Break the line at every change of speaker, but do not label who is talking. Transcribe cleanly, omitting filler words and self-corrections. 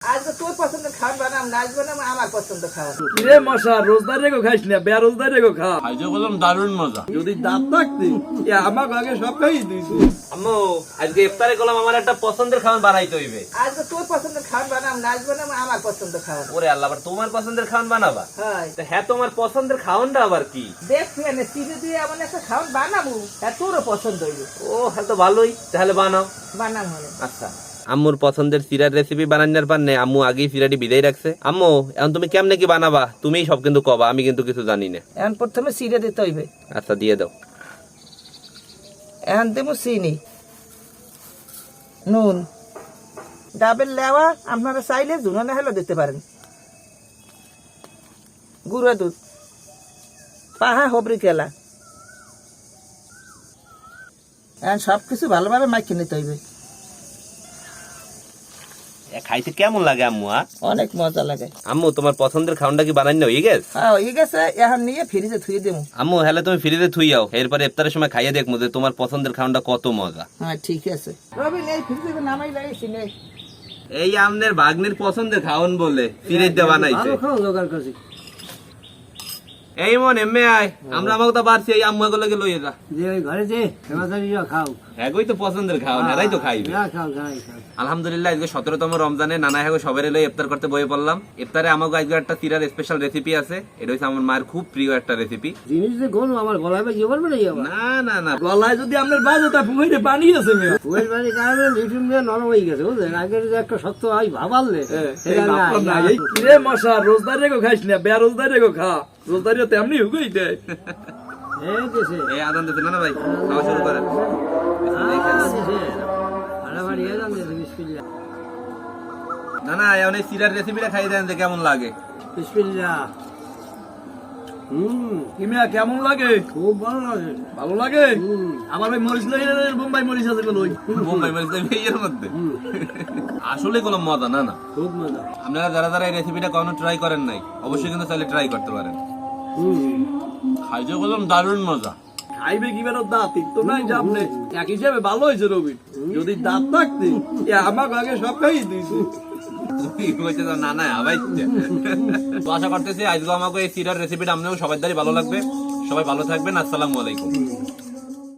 আজকে তোর পছন্দের খাবার বানাম না আজ বানাম আমার পছন্দ খাবার।
কিরে মশা রোজদার রেগো খাইস না বেরোজদার রেগো খা।
খাইতে বললাম দারুণ মজা।
যদি দাঁত থাকতি আমাকে আগে সব খাই দিয়েছি।
আম্মু আজকে ইফতারে করলাম আমার একটা পছন্দের খাবার বানাইতে হইবে।
আজকে তোর পছন্দের খাবার বানাম না আজ বানাম আমার পছন্দ খাবার।
ওরে আল্লাহ, আবার তোমার পছন্দের খাবার বানাবা?
হ্যাঁ
তা হ্যাঁ, তোমার পছন্দের খাওয়ানটা আবার কি?
দেখছি এনে চিনি দিয়ে এমন একটা খাবার বানাবো হ্যাঁ তোরও পছন্দ হইবে।
ও হ্যাঁ, তো ভালোই, তাহলে বানাও।
বানাম হলে
আচ্ছা, আম্মুর পছন্দের সিরার রেসিপি বানানোর পারনে আম্মু আগেই সিরাটি বিদায় রাখছে। আম্মু এখন তুমি কেমনে কি বানাবা তুমিই সব কিন্তু কবা, আমি কিন্তু কিছু জানি না।
এখন প্রথমে চিড়ে দিতে হইবে।
আচ্ছা দিয়ে দাও।
এখন দেবো চিনি, নুন, ডাবের লেওয়া আপনারা চাইলে জুনো না হলেও দিতে পারেন, গুঁড়ো দুধ, পাহা হবরি কেলা। এখন সব কিছু ভালোভাবে মাখিয়ে নিতে হইবে।
খাইতে কেমন লাগে আম্মু?
অনেক মজা লাগে।
আম্মু তোমার পছন্দের খাওয়ানটা কি বানাই না হয়ে গেছে?
হ্যাঁ হয়ে গেছে, এখন নিয়ে ফ্রিজে থুয়ে দেবো।
আম্মু হ্যালে তুমি ফ্রিজে থুই যাও, এরপরে ইফতারের সময় খাইয়ে দেখবো যে তোমার পছন্দের খাওয়ানটা কত মজা।
হ্যাঁ ঠিক আছে রবি, নেই ফ্রিজে নামাই লাগাইছি নেই।
এই আমনের ভাগ্নের পছন্দের খাওয়ান বলে ফ্রিজে বানাইছে। এই মন এমএ আয়, আমরা আমাকে তো পারছি, এই আম্মু গুলোকে লইয়ে যা।
যে ওই ঘরে যে সেবাদারিরা খাও।
হ্যাগোই তো পছন্দের খাওয়ান, এরাই তো খাইবে।
খাও খাও খাও।
আলহামদুলিল্লাহ আজকে 17তম রমজানে নানা হ্যাগো সবাই লই ইফতার করতে বয়ে পড়লাম। ইফতারে আমাকে আজকে একটা তিরার স্পেশাল রেসিপি আছে, এটা হচ্ছে আমার মায়ের খুব প্রিয় একটা রেসিপি।
জিনিস যে গোল আমার গলায় বা জীবন মানে
না না না,
গলায় যদি আপনার বাজে পুকুরে পানি আছে মেয়ে
ফুয়ের বাড়ির কারণে লিটুন দিয়ে নরম হয়ে গেছে বুঝলেন। আগের যে একটা শক্ত হয় ভাবালে
কিরে মশা রোজদার রেগো খাইস না বেরোজদার রেগো খা। রোজদারিও তেমনি হুকুই দেয়।
এই আদান দিতে না ভাই, খাওয়া শুরু করেন। না না, এখন এই সিরার রেসিপিটা খাই দেন যে কেমন লাগে।
কিমিয়া কেমন লাগে?
খুব ভালো লাগে।
ভালো লাগে? আমার ভাই মরিচ লাগে, বোম্বাই মরিচ আছে ওই
বোম্বাই মরিচ দেবে এর মধ্যে। আসলে কোনো মজা না না,
খুব মজা।
আপনারা যারা যারা এই রেসিপিটা কখনো ট্রাই করেন নাই অবশ্যই কিন্তু চাইলে ট্রাই করতে পারেন। খাইতে বললাম দারুণ মজা।
খাইবে কি বেরো দাঁত তো নাই যে আপনি এক হিসেবে ভালো হয়েছে রবি। যদি দাঁত থাকতি আমাকে আগে সব খাই দিয়েছি।
না না আবাইছে। তো আশা করতেছি আজকে আমাকে এই সিরার রেসিপিটা আপনাদের সবাই দ্বারাই ভালো লাগবে। সবাই ভালো থাকবেন। আসসালামু আলাইকুম।